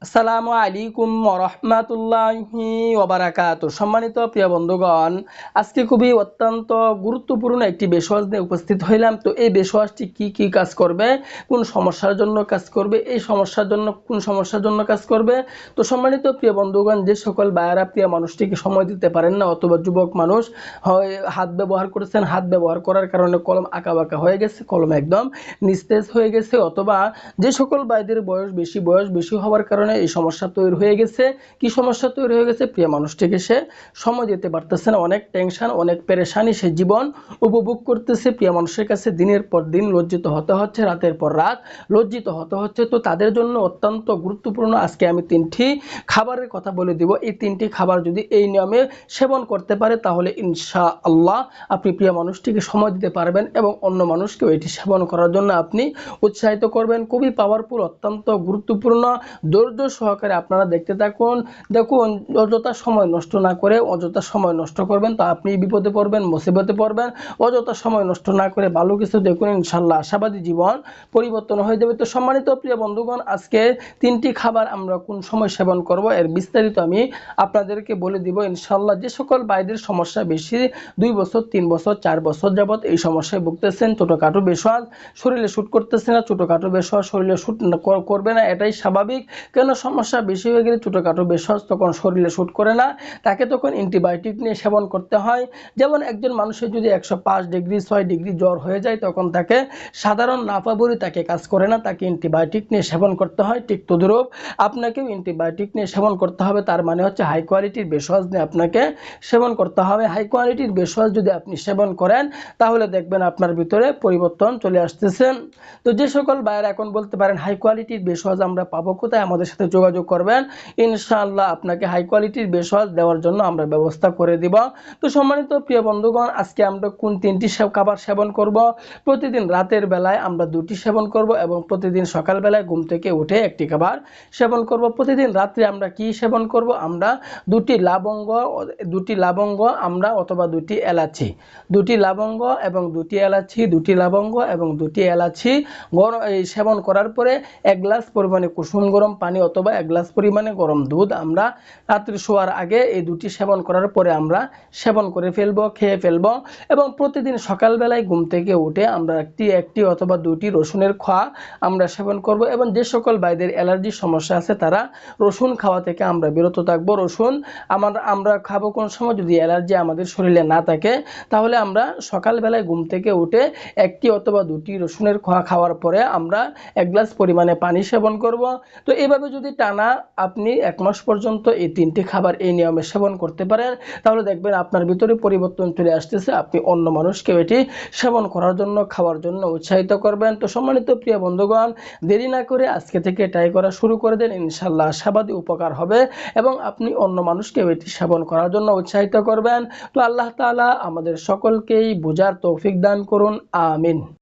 আসসালামু আলাইকুম ওরহমাতুল্লাহি ওবারাকাতুহু। সম্মানিত প্রিয় বন্ধুগণ, আজকে খুবই অত্যন্ত গুরুত্বপূর্ণ একটি বেশওয়াজ নিয়ে উপস্থিত হইলাম। তো এই বেশওয়াজটি কি কি কাজ করবে, কোন সমস্যার জন্য কাজ করবে, এই সমস্যার জন্য কোন সমস্যার জন্য কাজ করবে। তো সম্মানিত প্রিয় বন্ধুগণ, যে সকল বায়েরা প্রিয় মানুষটিকে সময় দিতে পারেন না, অথবা যুবক মানুষ হয় হাত ব্যবহার করেছেন, হাত ব্যবহার করার কারণে কলম আঁকা বাঁকা হয়ে গেছে, কলম একদম নিস্তেজ হয়ে গেছে, অথবা যে সকল ভাইদের বয়স বেশি হওয়ার কারণে এই সমস্যা তৈরি হয়ে গেছে। কি সমস্যা তৈরি হয়ে গেছে? প্রিয় মানুষটিকে সে সময় দিতে পারতেছে না, অনেক টেনশন, অনেক পেরেশানি সে জীবন উপভোগ করতেছে। প্রিয় মানুষের কাছে দিনের পর দিন লজ্জিত হতে হচ্ছে, রাতের পর রাত লজ্জিত হতে হচ্ছে। তো তাদের জন্য অত্যন্ত গুরুত্বপূর্ণ আজকে আমি 3টি খাবারের কথা বলে দিব। এই 3টি খাবার যদি এই নিয়মে সেবন করতে পারে, তাহলে ইনশাআল্লাহ আপনি প্রিয় মানুষটিকে সময় দিতে পারবেন এবং অন্য মানুষকেও এটি সেবন করার জন্য আপনি উৎসাহিত করবেন। খুবই পাওয়ারফুল, অত্যন্ত গুরুত্বপূর্ণ। ধৈর্য সহকারে আপনারা দেখতে থাকুন। দেখুন, অযথা সময় নষ্ট না করে, অযথা সময় নষ্ট করবেন তো আপনি বিপদে পড়বেন, মুসিবতে পড়বেন। অযথা সময় নষ্ট না করে ভালো কিছু দেখুন, ইনশাআল্লাহ আশাবাদী জীবন পরিবর্তন হয়ে যাবে। তো সম্মানিত প্রিয় বন্ধুগণ, আজকে 3টি খাবার আমরা কোন সময় সেবন করব এর বিস্তারিত আমি আপনাদেরকে বলে দিব ইনশাআল্লাহ। যে সকল ভাইদের সমস্যা বেশি, 2 বছর 3 বছর 4 বছর যাবত এই সমস্যায় ভুগতেছেন, ছোটখাটো বেশওয়াজ শরীরে শুট করতেছে না, ছোটখাটো বেশওয়াজ শরীরে শুট করবে না, এটাই স্বাভাবিক। কেন সমস্যা বেশি হয়ে গেলে ছোটখাটো বেশওয়াজ তখন শরীরে শুট করে না, তাকে তখন অ্যান্টিবায়োটিক নিয়ে সেবন করতে হয়। যেমন একজন মানুষের যদি 105 ডিগ্রি 6 ডিগ্রি জ্বর হয়ে যায়, তখন তাকে সাধারণ নাফাবরি তাকে কাজ করে না, তাকে অ্যান্টিবায়োটিক নিয়ে সেবন করতে হয়। ঠিক তদ্রূপ আপনাকেও অ্যান্টিবায়োটিক নিয়ে সেবন করতে হবে। তার মানে হচ্ছে হাই কোয়ালিটির বেশওয়াজ নিয়ে আপনাকে সেবন করতে হবে। হাই কোয়ালিটির বেশওয়াজ যদি আপনি সেবন করেন, তাহলে দেখবেন আপনার ভিতরে পরিবর্তন চলে আসতেছে। তো যে সকল ভাইয়েরা এখন বলতে পারেন হাই কোয়ালিটির বেশওয়াজ আমরা পাবো কোথায়, আমাদের সাথে যোগাযোগ করবেন, ইনশাআল্লাহ আপনাকে হাই কোয়ালিটির বেশওয়াজ দেওয়ার জন্য আমরা ব্যবস্থা করে দিব। তো সম্মানিত প্রিয় বন্ধুগণ, আজকে আমরা কোন 3টি খাবার সেবন করব? প্রতিদিন রাতের বেলায় আমরা 2টি সেবন করব এবং প্রতিদিন সকালবেলায় ঘুম থেকে উঠে একটি খাবার সেবন করব। প্রতিদিন রাত্রে আমরা কি সেবন করব? আমরা 2টি লবঙ্গ আমরা, অথবা 2টি এলাচি, 2টি লবঙ্গ এবং 2টি এলাচি, 2টি লবঙ্গ এবং 2টি এলাচি এই সেবন করার পরে 1 গ্লাস পরিমাণে কুসুম গরম পানি অথবা 1 গ্লাস পরিমাণে গরম দুধ আমরা রাত্রে শোয়ার আগে এই 2টি সেবন করার পরে আমরা সেবন করে ফেলবো, খেয়ে ফেলবো। এবং প্রতিদিন সকালবেলায় ঘুম থেকে উঠে আমরা একটি অথবা 2টি রসুনের খোয়া আমরা সেবন করব। এবং যে সকল ভাইদের অ্যালার্জির সমস্যা আছে, তারা রসুন খাওয়া থেকে আমরা বিরত থাকবো। রসুন আমরা খাবো কোন সময়? যদি অ্যালার্জি আমাদের শরীরে না থাকে, তাহলে আমরা সকালবেলায় ঘুম থেকে উঠে 1টি অথবা 2টি রসুনের খোয়া খাওয়ার পরে আমরা 1 গ্লাস পরিমাণে পানি সেবন করব। তো এইভাবে যদি টানা আপনি 1 মাস পর্যন্ত এই 3টি খাবার এই নিয়মে সেবন করতে পারেন, তাহলে দেখবেন আপনার ভিতরে পরিবর্তন চলে আসতেছে। আপনি অন্য মানুষকে এটি সেবন করার জন্য, খাওয়ার জন্য উৎসাহিত করবেন। তো সম্মানিত প্রিয় বন্ধুগণ, দেরি না করে আজকে থেকে ট্রাই করা শুরু করে দেন, ইনশাআল্লাহ আশাবাদী উপকার হবে এবং আপনি অন্য মানুষকে এটি সেবন করার জন্য উৎসাহিত করবেন। তো আল্লাহ তাআলা আমাদের সকলকেই বোঝার তৌফিক দান করুন, আমিন।